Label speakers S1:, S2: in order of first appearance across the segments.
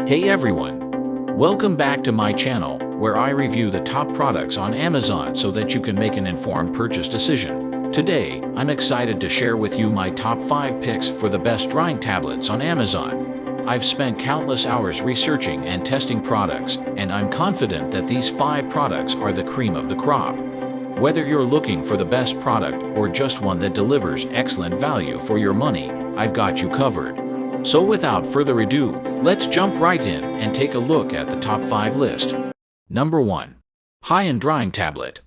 S1: Hey everyone! Welcome back to my channel, where I review the top products on Amazon so that you can make an informed purchase decision. Today, I'm excited to share with you my top 5 picks for the best drawing tablets on Amazon. I've spent countless hours researching and testing products, and I'm confident that these 5 products are the cream of the crop. Whether you're looking for the best product or just one that delivers excellent value for your money, I've got you covered. So without further ado, let's jump right in and take a look at the top 5 list. Number 1. High-End Drawing Tablet.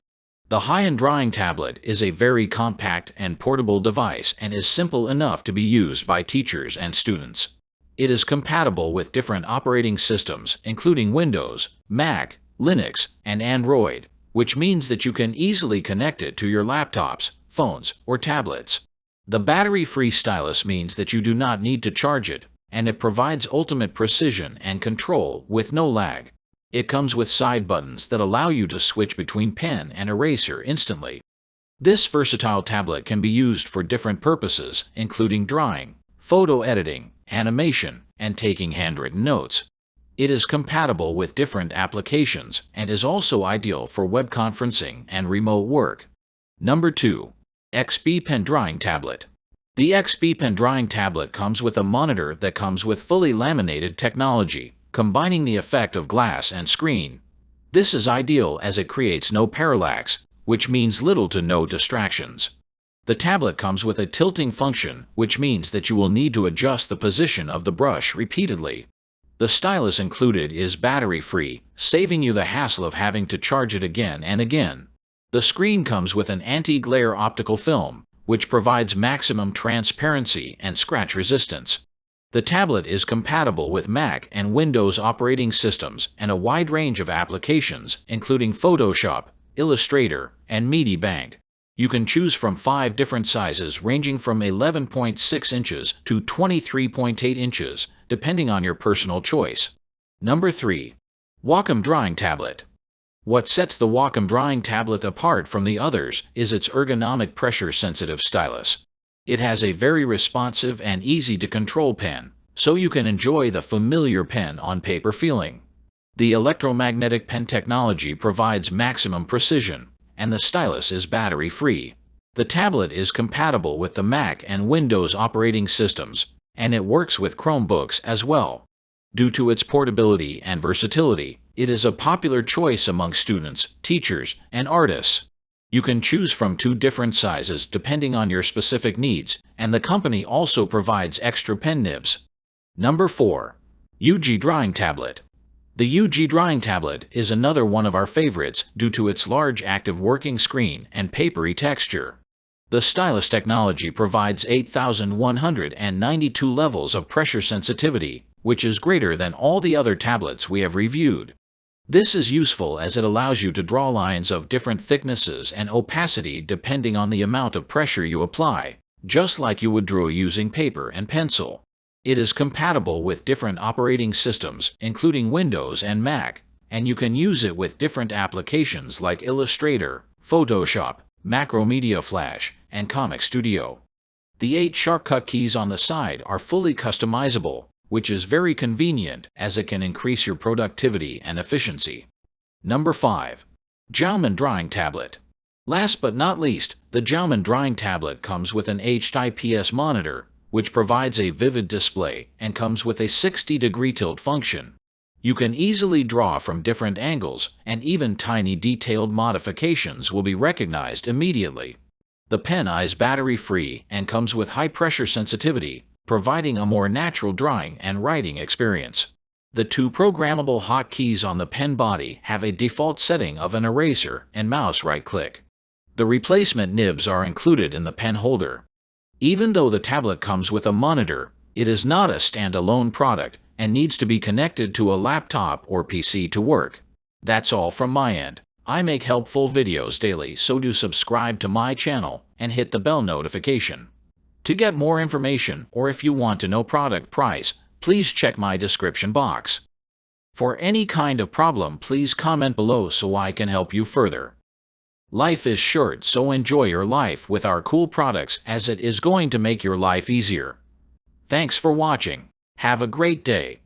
S1: The High-End Drawing Tablet is a very compact and portable device and is simple enough to be used by teachers and students. It is compatible with different operating systems, including Windows, Mac, Linux, and Android, which means that you can easily connect it to your laptops, phones, or tablets. The battery-free stylus means that you do not need to charge it, and it provides ultimate precision and control with no lag. It comes with side buttons that allow you to switch between pen and eraser instantly. This versatile tablet can be used for different purposes, including drawing, photo editing, animation, and taking handwritten notes. It is compatible with different applications and is also ideal for web conferencing and remote work. Number 2. XP Pen Drawing Tablet. The XP Pen Drawing Tablet comes with a monitor that comes with fully laminated technology, combining the effect of glass and screen. This is ideal as it creates no parallax, which means little to no distractions. The tablet comes with a tilting function, which means that you will need to adjust the position of the brush repeatedly. The stylus included is battery-free, saving you the hassle of having to charge it again and again. The screen comes with an anti-glare optical film, which provides maximum transparency and scratch resistance. The tablet is compatible with Mac and Windows operating systems and a wide range of applications, including Photoshop, Illustrator, and Mediabank. You can choose from 5 different sizes ranging from 11.6 inches to 23.8 inches, depending on your personal choice. Number 3. Wacom Drawing Tablet. What sets the Wacom Drawing Tablet apart from the others is its ergonomic pressure-sensitive stylus. It has a very responsive and easy-to-control pen, so you can enjoy the familiar pen-on-paper feeling. The electromagnetic pen technology provides maximum precision, and the stylus is battery-free. The tablet is compatible with the Mac and Windows operating systems, and it works with Chromebooks as well. Due to its portability and versatility, it is a popular choice among students, teachers, and artists. You can choose from 2 different sizes depending on your specific needs, and the company also provides extra pen nibs. Number 4. UG Drawing Tablet. The UG Drawing Tablet is another one of our favorites due to its large active working screen and papery texture. The stylus technology provides 8,192 levels of pressure sensitivity, which is greater than all the other tablets we have reviewed. This is useful as it allows you to draw lines of different thicknesses and opacity depending on the amount of pressure you apply, just like you would draw using paper and pencil. It is compatible with different operating systems, including Windows and Mac, and you can use it with different applications like Illustrator, Photoshop, Macromedia Flash, and Comic Studio. The 8 shortcut keys on the side are fully customizable, which is very convenient as it can increase your productivity and efficiency. Number 5. Xiaomi Drawing Tablet. Last but not least, the Xiaomi Drawing Tablet comes with an HIPS monitor, which provides a vivid display and comes with a 60-degree tilt function. You can easily draw from different angles, and even tiny detailed modifications will be recognized immediately. The pen is battery-free and comes with high pressure sensitivity, providing a more natural drawing and writing experience. The 2 programmable hotkeys on the pen body have a default setting of an eraser and mouse right-click. The replacement nibs are included in the pen holder. Even though the tablet comes with a monitor, it is not a standalone product and needs to be connected to a laptop or PC to work. That's all from my end. I make helpful videos daily, so do subscribe to my channel and hit the bell notification. To get more information, or if you want to know product price, please check my description box. For any kind of problem, please comment below so I can help you further. Life is short, so enjoy your life with our cool products, as it is going to make your life easier. Thanks for watching. Have a great day.